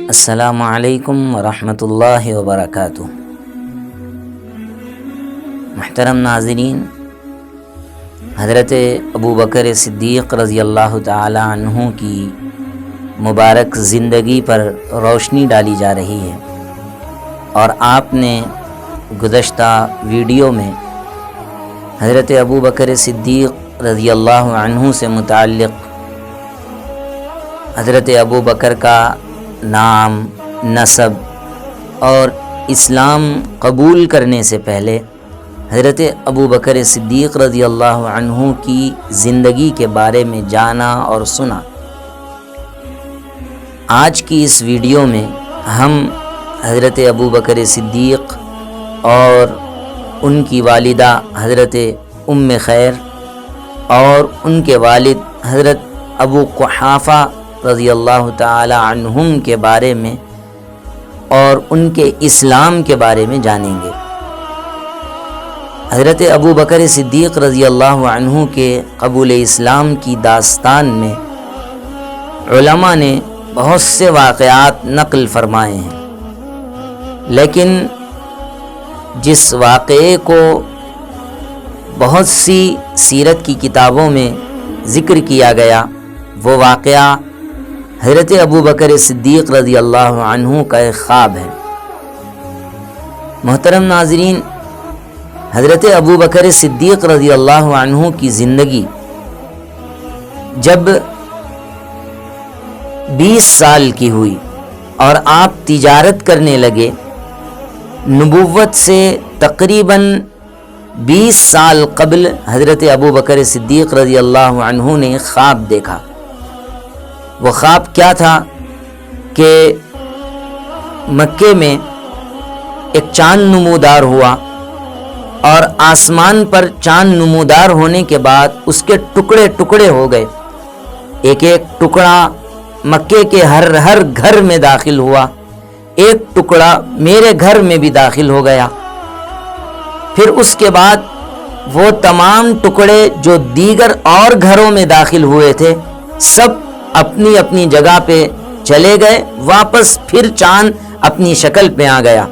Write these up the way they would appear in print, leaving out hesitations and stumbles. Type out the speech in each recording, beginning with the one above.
السلام علیکم ورحمۃ اللہ وبرکاتہ۔ محترم ناظرین، حضرت ابوبکر صدیق رضی اللہ تعالی عنہ کی مبارک زندگی پر روشنی ڈالی جا رہی ہے، اور آپ نے گزشتہ ویڈیو میں حضرت ابوبکر صدیق رضی اللہ عنہ سے متعلق حضرت ابوبکر کا نام، نسب اور اسلام قبول کرنے سے پہلے حضرت ابوبکر صدیق رضی اللہ عنہ کی زندگی کے بارے میں جانا اور سنا۔ آج کی اس ویڈیو میں ہم حضرت ابوبکر صدیق اور ان کی والدہ حضرت ام خیر اور ان کے والد حضرت ابو قحافہ رضی اللہ تعالی عنہم کے بارے میں اور ان کے اسلام کے بارے میں جانیں گے۔ حضرت ابوبکر صدیق رضی اللہ عنہ کے قبول اسلام کی داستان میں علماء نے بہت سے واقعات نقل فرمائے ہیں، لیکن جس واقعے کو بہت سی سیرت کی کتابوں میں ذکر کیا گیا وہ واقعہ حضرت ابوبکر صدیق رضی اللہ عنہ کا ایک خواب ہے۔ محترم ناظرین، حضرت ابوبکر صدیق رضی اللہ عنہ کی زندگی جب 20 سال کی ہوئی اور آپ تجارت کرنے لگے، نبوت سے تقریباً 20 سال قبل حضرت ابوبکر صدیق رضی اللہ عنہ نے خواب دیکھا۔ وہ خواب کیا تھا کہ مکے میں ایک چاند نمودار ہوا، اور آسمان پر چاند نمودار ہونے کے بعد اس کے ٹکڑے ٹکڑے ہو گئے، ایک ایک ٹکڑا مکے کے ہر گھر میں داخل ہوا، ایک ٹکڑا میرے گھر میں بھی داخل ہو گیا۔ پھر اس کے بعد وہ تمام ٹکڑے جو دیگر اور گھروں میں داخل ہوئے تھے سب اپنی اپنی جگہ پہ چلے گئے، واپس پھر چاند اپنی شکل پہ آ گیا۔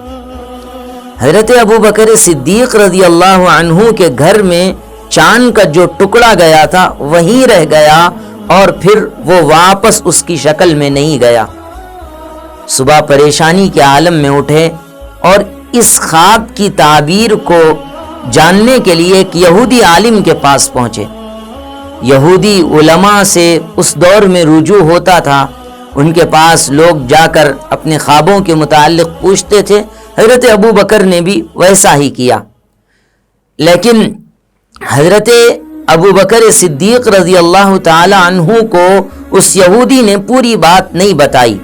حضرت ابوبکر صدیق رضی اللہ عنہ کے گھر میں چاند کا جو ٹکڑا گیا تھا وہیں رہ گیا، اور پھر وہ واپس اس کی شکل میں نہیں گیا۔ صبح پریشانی کے عالم میں اٹھے اور اس خواب کی تعبیر کو جاننے کے لیے ایک یہودی عالم کے پاس پہنچے۔ یہودی علماء سے اس دور میں رجوع ہوتا تھا، ان کے پاس لوگ جا کر اپنے خوابوں کے متعلق پوچھتے تھے۔ حضرت ابوبکر نے بھی ویسا ہی کیا، لیکن حضرت ابوبکر صدیق رضی اللہ تعالی عنہ کو اس یہودی نے پوری بات نہیں بتائی،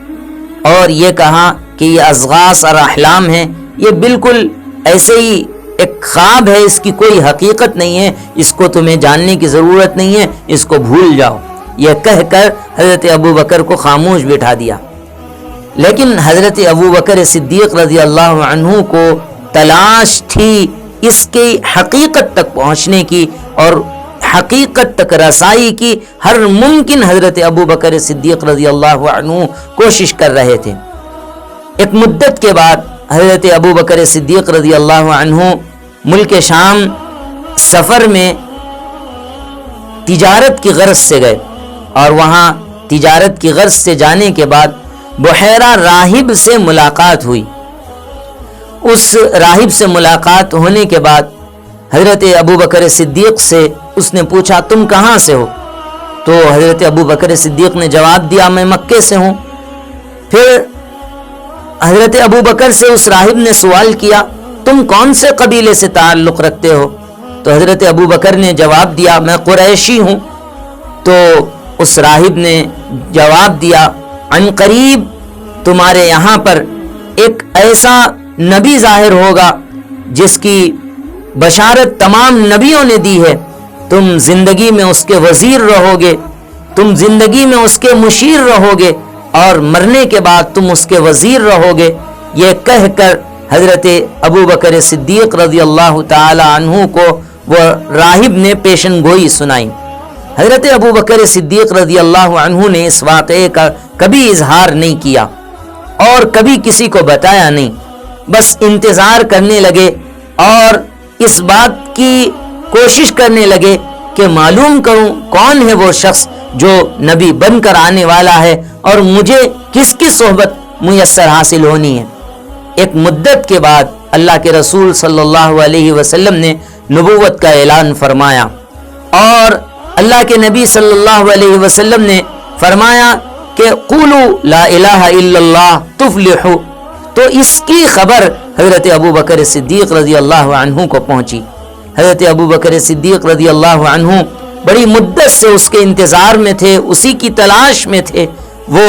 اور یہ کہا کہ یہ اضغاث اور احلام ہے، یہ بالکل ایسے ہی ایک خواب ہے، اس کی کوئی حقیقت نہیں ہے، اس کو تمہیں جاننے کی ضرورت نہیں ہے، اس کو بھول جاؤ، یہ کہہ کر حضرت ابوبکر کو خاموش بٹھا دیا۔ لیکن حضرت ابوبکر صدیق رضی اللہ عنہ کو تلاش تھی اس کی حقیقت تک پہنچنے کی اور حقیقت تک رسائی کی، ہر ممکن حضرت ابوبکر صدیق رضی اللہ عنہ کوشش کر رہے تھے۔ ایک مدت کے بعد حضرت ابوبکر صدیق رضی اللہ عنہ ملک شام سفر میں تجارت کی غرض سے گئے، اور وہاں تجارت کی غرض سے جانے کے بعد بحیرہ راہب سے ملاقات ہوئی۔ اس راہب سے ملاقات ہونے کے بعد حضرت ابوبکر صدیق سے اس نے پوچھا تم کہاں سے ہو؟ تو حضرت ابوبکر صدیق نے جواب دیا میں مکے سے ہوں۔ پھر حضرت ابوبکر سے اس راہب نے سوال کیا تم کون سے قبیلے سے تعلق رکھتے ہو؟ تو حضرت ابوبکر نے جواب دیا میں قریشی ہوں۔ تو اس راہب نے جواب دیا عن قریب تمہارے یہاں پر ایک ایسا نبی ظاہر ہوگا جس کی بشارت تمام نبیوں نے دی ہے، تم زندگی میں اس کے وزیر رہو گے، تم زندگی میں اس کے مشیر رہو گے، اور مرنے کے بعد تم اس کے وزیر رہو گے۔ یہ کہہ کر حضرت ابوبکر صدیق رضی اللہ تعالی عنہ کو وہ راہب نے پیشن گوئی سنائی۔ حضرت ابوبکر صدیق رضی اللہ عنہ نے اس واقعے کا کبھی اظہار نہیں کیا، اور کبھی کسی کو بتایا نہیں، بس انتظار کرنے لگے اور اس بات کی کوشش کرنے لگے کہ معلوم کروں کون ہے وہ شخص جو نبی بن کر آنے والا ہے اور مجھے کس کی صحبت میسر حاصل ہونی ہے۔ ایک مدت کے بعد اللہ کے رسول صلی اللہ علیہ وسلم نے نبوت کا اعلان فرمایا، اور اللہ کے نبی صلی اللہ علیہ وسلم نے فرمایا کہ قولوا لا الہ الا اللہ تفلحوا، تو اس کی خبر حضرت ابو بکر صدیق رضی اللہ عنہ کو پہنچی۔ حضرت ابو بکر صدیق رضی اللہ عنہ بڑی مدت سے اس کے انتظار میں تھے، اسی کی تلاش میں تھے۔ وہ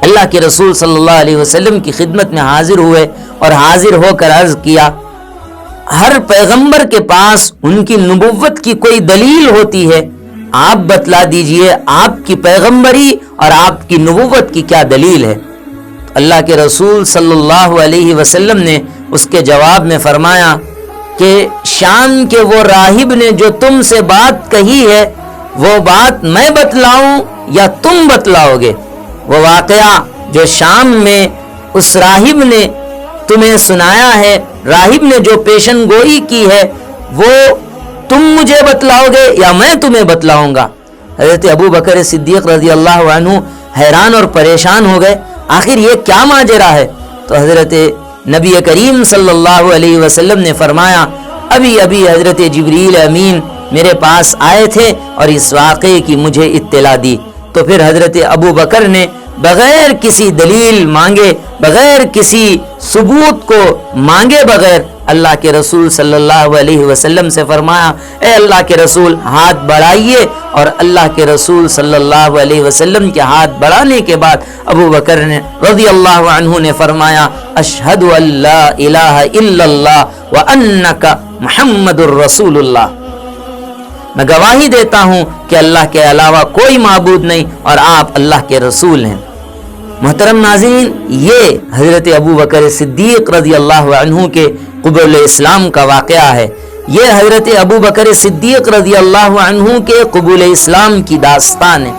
اللہ کے رسول صلی اللہ علیہ وسلم کی خدمت میں حاضر ہوئے اور حاضر ہو کر عرض کیا، ہر پیغمبر کے پاس ان کی نبوت کی کوئی دلیل ہوتی ہے، آپ بتلا دیجئے آپ کی پیغمبری اور آپ کی نبوت کی کیا دلیل ہے۔ اللہ کے رسول صلی اللہ علیہ وسلم نے اس کے جواب میں فرمایا کہ شام کے وہ راہب نے جو تم سے بات کہی ہے وہ بات میں بتلاؤں یا تم بتلاؤ گے؟ وہ واقعہ جو شام میں اس راہب نے تمہیں سنایا ہے، راہب نے جو پیشن گوئی کی ہے، وہ تم مجھے بتلاؤ گے یا میں تمہیں بتلاؤں گا؟ حضرت ابو بکر صدیق رضی اللہ عنہ حیران اور پریشان ہو گئے، آخر یہ کیا ماجرا ہے؟ تو حضرت نبی کریم صلی اللہ علیہ وسلم نے فرمایا، ابھی ابھی حضرت جبریل امین میرے پاس آئے تھے اور اس واقعے کی مجھے اطلاع دی۔ تو پھر حضرت ابو بکر نے بغیر کسی دلیل مانگے، بغیر کسی ثبوت کو مانگے بغیر اللہ کے رسول صلی اللہ علیہ وسلم سے فرمایا، اے اللہ کے رسول ہاتھ بڑھائیے، اور اللہ کے رسول صلی اللہ علیہ وسلم کے ہاتھ بڑھانے کے بعد ابو بکر نے رضی اللہ عنہ نے فرمایا، اشہد ان لا الہ الا اللہ وانک محمد الرسول اللہ، میں گواہی دیتا ہوں کہ اللہ کے علاوہ کوئی معبود نہیں اور آپ اللہ کے رسول ہیں۔ محترم ناظرین، یہ حضرت ابو بکر صدیق رضی اللہ عنہ کے قبول اسلام کا واقعہ ہے۔ یہ حضرت ابو بکر صدیق رضی اللہ عنہ کے قبول اسلام کی داستان ہے۔